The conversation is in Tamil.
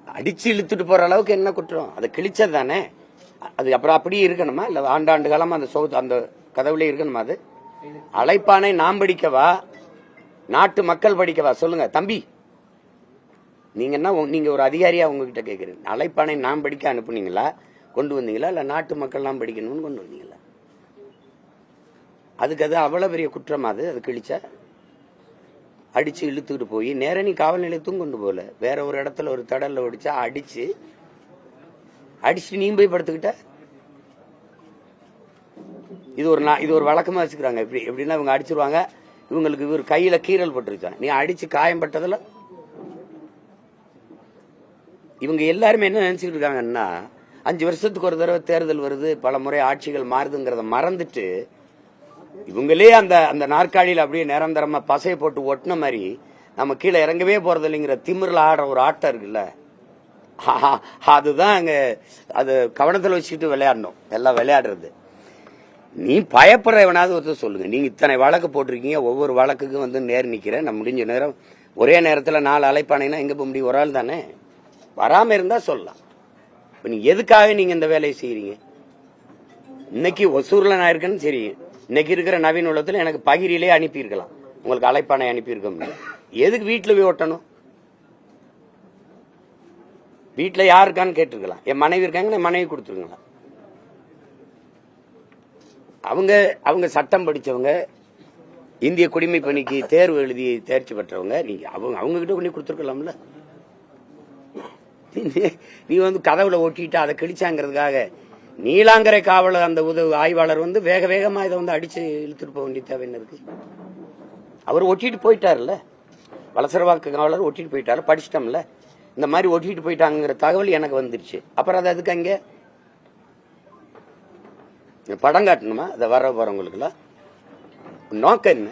அடிச்சு இழுத்துட்டு போற அளவுக்கு என்ன குற்றம்? அதை கிழிச்சது தானே. அது அப்புறம் அப்படியே இருக்கணுமா? இல்ல ஆண்டாண்டு காலமா அந்த அந்த கதவுல இருக்கணுமா? அது அழைப்பானை நாம் படிக்கவா, நாட்டு மக்கள் படிக்கவா? சொல்லுங்க தம்பி, நீங்க என்ன, நீங்க ஒரு அதிகாரியா உங்ககிட்ட கேட்குறீங்க. அழைப்பானை நாம் படிக்க அனுப்புனீங்களா, கொண்டு வந்தீங்களா, இல்ல நாட்டு மக்கள் எல்லாம் படிக்கணும்னு கொண்டு வந்தீங்களா? அதுக்கு அது அவ்வளவு பெரிய குற்றம். அது கிழிச்ச அடிச்சு இழுத்துக்கிட்டு போய் நேரணி காவல் நிலையத்தும் கொண்டு போகல, வேற ஒரு இடத்துல ஒரு தடல்ல ஒடிச்சா அடிச்சு நீ போய் படுத்துக்கிட்ட. இது ஒரு வழக்கமா வச்சுக்கிறாங்க. எப்படின்னா இவங்க அடிச்சிருவாங்க, இவங்களுக்கு இவர் கையில கீறல் பட்டுருச்சான், நீ அடிச்சு காயம் பட்டதுல. இவங்க எல்லாருமே என்ன நினைச்சுட்டு இருக்காங்கன்னா, 5 வருஷத்துக்கு ஒரு தடவை தேர்தல் வருது, பல முறை ஆட்சிகள் மாறுதுங்கிறத மறந்துட்டு இவங்களே அந்த நாற்காலியில் அப்படியே நிரந்தரமா பசையை போட்டு ஒட்டின மாதிரி நம்ம கீழே இறங்கவே போறது இல்லைங்கிற திமிரில் ஆடுற ஒரு ஆட்டம் இருக்குல்ல, அதுதான் அங்க அது கவனத்தில் வச்சுக்கிட்டு விளையாடணும். எல்லாம் விளையாடுறது. நீ பயப்படுறவனாவது ஒருத்தர் சொல்லுங்க. நீங்க இத்தனை வழக்கு போட்டிருக்கீங்க, ஒவ்வொரு வழக்குக்கும் நேர் நிக்கிறேன், நான் முடிஞ்ச நேரம் ஒரே நேரத்தில் 4 அழைப்பானைனா எங்க போக முடியும்? ஒரு ஆள் தானே. வராம இருந்தா சொல்லலாம். இப்ப நீங்க எதுக்காக நீங்க இந்த வேலையை செய்யறீங்க? இன்னைக்கு ஒசூர்ல நான் இருக்கேன்னு சரி, இன்னைக்கு இருக்கிற நவீன உலகத்தில் எனக்கு பகிரிலே அனுப்பியிருக்கலாம், உங்களுக்கு அழைப்பானை அனுப்பியிருக்கோம். எதுக்கு வீட்டுல போய் ஒட்டணும்? வீட்டுல யாருக்கான்னு கேட்டிருக்கலாம். என் மனைவி இருக்காங்க, என் மனைவி கொடுத்துருக்கலாம். அவங்க சட்டம் படிச்சவங்க, இந்திய குடிமை பணிக்கு தேர்வு எழுதி தேர்ச்சி பெற்றவங்க. நீங்க அவங்க கிட்ட கொண்டு கொடுத்துருக்கலாம்ல. நீ கதவுல ஒட்டிட்டு அதை கிழிச்சாங்கிறதுக்காக நீலாங்கரை காவலர் அந்த உதவி ஆய்வாளர் வேக வேகமா இதை அடிச்சு இழுத்துட்டு போக வேண்டிய தேவை என்ன இருக்கு? அவர் ஒட்டிட்டு போயிட்டாருல்ல, வலசரவாக்கு காவலர் ஒட்டிட்டு போயிட்டாரு, படிச்சிட்டோம்ல. இந்த மாதிரி ஒட்டிட்டு போயிட்டாங்கிற தகவல் எனக்கு வந்துருச்சு. அப்புறம் அது அதுக்கு அங்க படம் காட்டணுமா? அதை வர போறவங்களுக்குலாம் நோக்கம் என்ன?